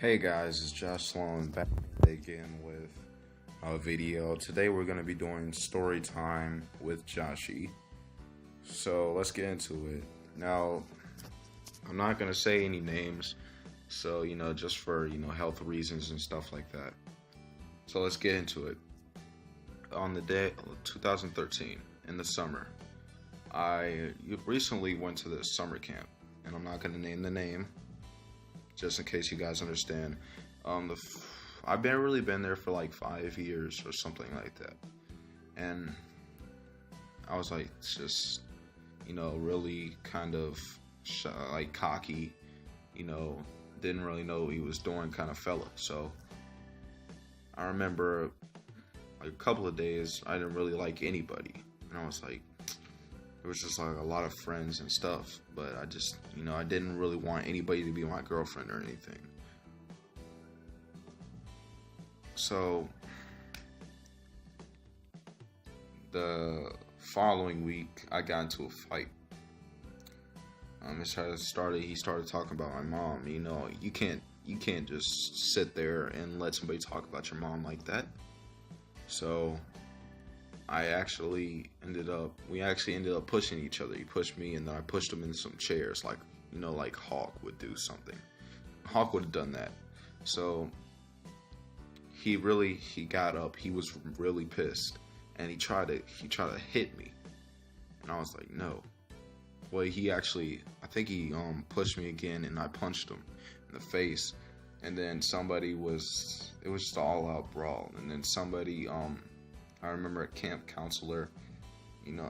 Hey guys, it's Sloan back again with a video. Today we're going to be doing story time with Joshi. So let's get into it. Now, I'm not going to say any names, so just for health reasons and stuff like that. So let's get into it. On the day 2013 in the summer, I recently went to this summer camp, and I'm not going to name the name, just in case you guys understand. I've really been there for like 5 years or something like that, and I was like just really kind of like cocky, didn't really know what he was doing kind of fella. So I remember like a couple of days I didn't really like anybody, and I was like, it was just like a lot of friends and stuff, but I just, I didn't really want anybody to be my girlfriend or anything. So the following week, I got into a fight. He started talking about my mom. You can't just sit there and let somebody talk about your mom like that. So we actually ended up pushing each other. He pushed me, and then I pushed him into some chairs, like Hawk would do something. Hawk would have done that. So he got up. He was really pissed, and he tried to hit me, and I was like, no. Well, I think he pushed me again, and I punched him in the face, and then it was just an all-out brawl, and then somebody I remember a camp counselor,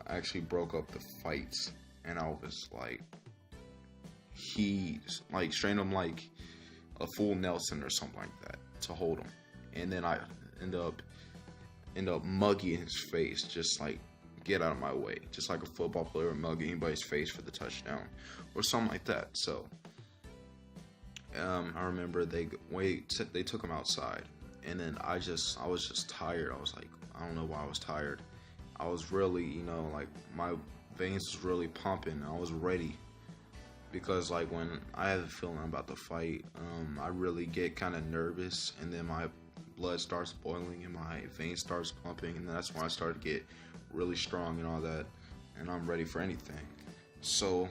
actually broke up the fights, and I was like, he strained him like a full Nelson or something like that to hold him, and then I end up mugging his face, just like, get out of my way, just like a football player would mug anybody's face for the touchdown or something like that. So I remember they took him outside, and then I was just tired. I was like, I don't know why I was tired. I was really, like, my veins was really pumping. I was ready, because like when I have a feeling about the fight, I really get kind of nervous, and then my blood starts boiling and my veins starts pumping, and that's when I start to get really strong and all that, and I'm ready for anything. So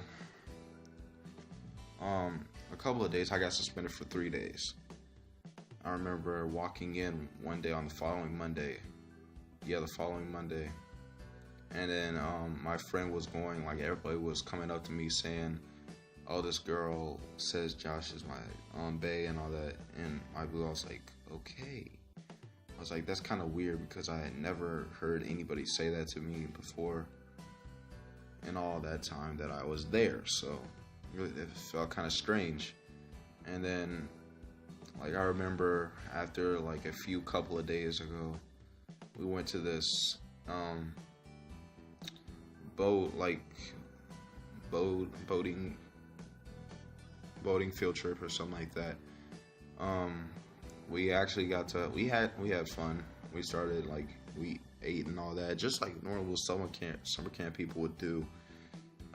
a couple of days, I got suspended for 3 days. I remember walking in one day on the following Monday, and then my friend was going, like, everybody was coming up to me saying, oh, this girl says Josh is my bae and all that, and I was like, okay. I was like, that's kind of weird, because I had never heard anybody say that to me before in all that time that I was there, so it felt kind of strange. And then, like, I remember after like a couple of days ago, we went to this boating field trip or something like that. We actually we had fun. We started, like, we ate and all that, just like normal summer camp people would do.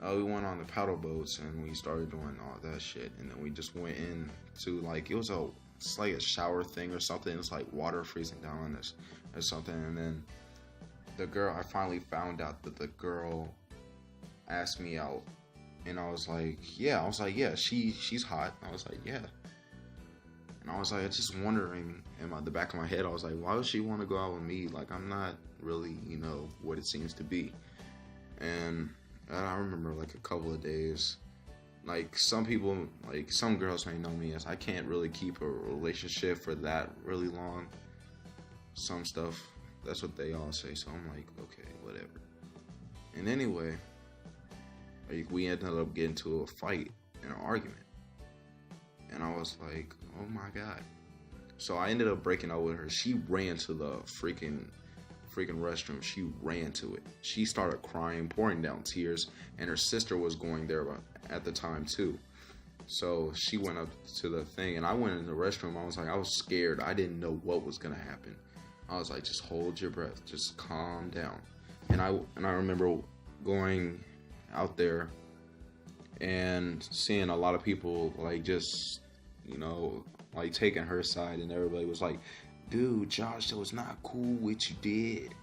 We went on the paddle boats, and we started doing all that shit, and then we just went into, like, it's like a shower thing or something. It's like water freezing down on us or something. And then I finally found out that the girl asked me out, and I was like, yeah, she's hot. I was like, yeah. And I was like, just wondering in the back of my head, I was like, why would she want to go out with me? Like, I'm not really, what it seems to be. And I remember, like, a couple of days, like, some people, like, some girls may know me as I can't really keep a relationship for that really long. Some stuff, that's what they all say. So I'm like, okay, whatever. And anyway, like, we ended up getting into a fight and an argument. And I was like, oh my God. So I ended up breaking up with her. She ran to the freaking restroom. She ran to it. She started crying, pouring down tears, and her sister was going there at the time too. So she went up to the thing, and I went in the restroom. I was scared. I didn't know what was gonna happen. I was like, just hold your breath, just calm down. And I remember going out there and seeing a lot of people, like, just you know, like taking her side, and everybody was like, dude, Josh, that was not cool what you did.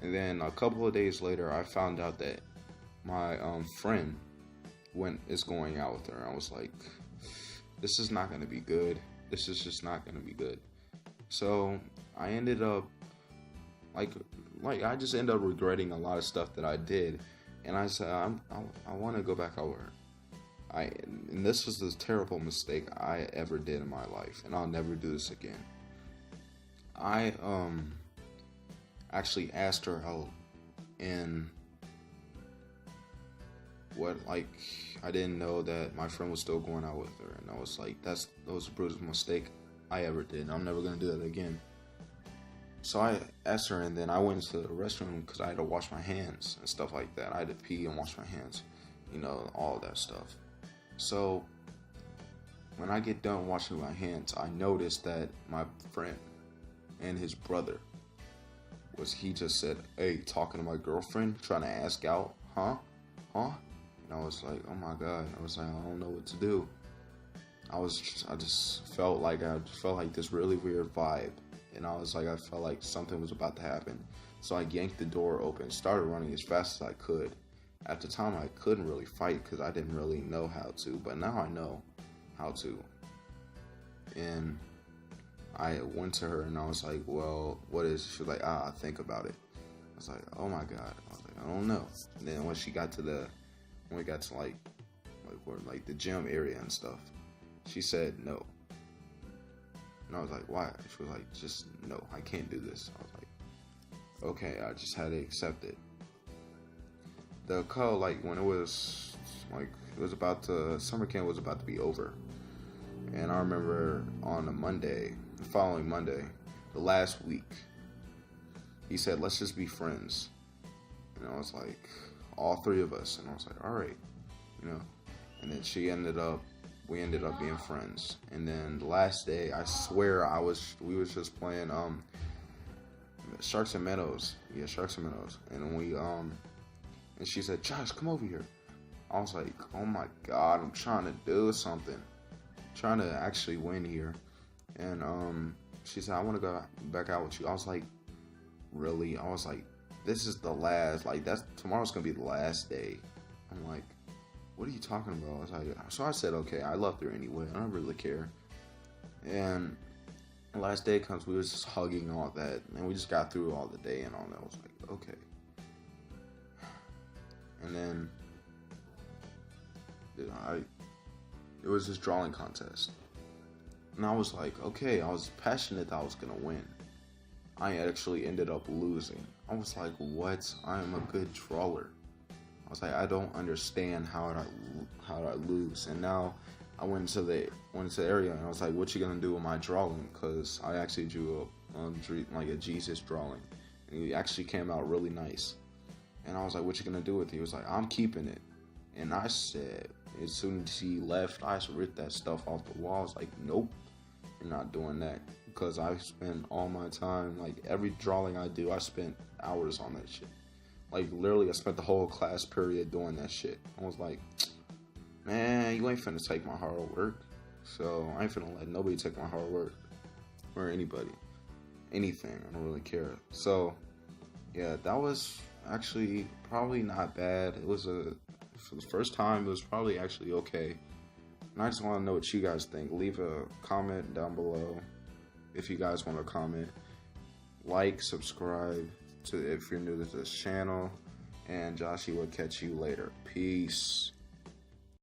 And then a couple of days later, I found out that my friend is going out with her. I was like, this is not going to be good. This is just not going to be good. So I ended up, like I just ended up regretting a lot of stuff that I did. And I said, I want to go back out with her. And this was the terrible mistake I ever did in my life, and I'll never do this again. I actually asked her out, and I didn't know that my friend was still going out with her, and I was like, that was the brutal mistake I ever did, and I'm never gonna do that again. So I asked her, and then I went into the restroom because I had to wash my hands and stuff like that. I had to pee and wash my hands, all of that stuff. So when I get done washing my hands, I noticed that my friend and his brother he just said, hey, talking to my girlfriend, trying to ask out, huh? And I was like, oh my God. I was like, I don't know what to do. I just felt like this really weird vibe. And I felt like something was about to happen. So I yanked the door open, started running as fast as I could. At the time, I couldn't really fight because I didn't really know how to. But now I know how to. And I went to her and I was like, well, what is it? She was like, think about it. I was like, oh my God. I was like, I don't know. And then when we got to the gym area and stuff, she said no. And I was like, why? She was like, just no, I can't do this. I was like, okay, I just had to accept it. The call, when it was summer camp was about to be over. And I remember on the following Monday, the last week, he said, let's just be friends. And I was like, all three of us. And I was like, all right, And then we ended up being friends. And then the last day, I swear we was just playing Sharks and Minnows. Yeah, Sharks and Minnows. And and she said, Josh, come over here. I was like, oh my God, I'm trying to do something. I'm trying to actually win here. And she said, I want to go back out with you. I was like, really? I was like, this is the last, tomorrow's going to be the last day. I'm like, what are you talking about? I was like, so I said, okay, I loved her anyway. I don't really care. And the last day comes, we was just hugging and all that. And we just got through all the day and all that. I was like, okay. And then it was this drawing contest. And I was like, okay, I was passionate that I was going to win. I actually ended up losing. I was like, what? I am a good drawer. I was like, I don't understand how I lose. And now I went into the area and I was like, what you going to do with my drawing? Because I actually drew a Jesus drawing. And he actually came out really nice. And I was like, what you going to do with it? He was like, I'm keeping it. And I said, as soon as he left, I ripped that stuff off the wall. I was like, nope, you're not doing that. Because I spend all my time, every drawing I do, I spent hours on that shit. Literally, I spent the whole class period doing that shit. I was like, man, you ain't finna take my hard work. So I ain't finna let nobody take my hard work. Or anybody. Anything. I don't really care. So, yeah, that was actually probably not bad. It was for the first time, it was probably actually okay. And I just want to know what you guys think. Leave a comment down below if you guys want to comment. Subscribe if you're new to this channel. And Joshy will catch you later. Peace.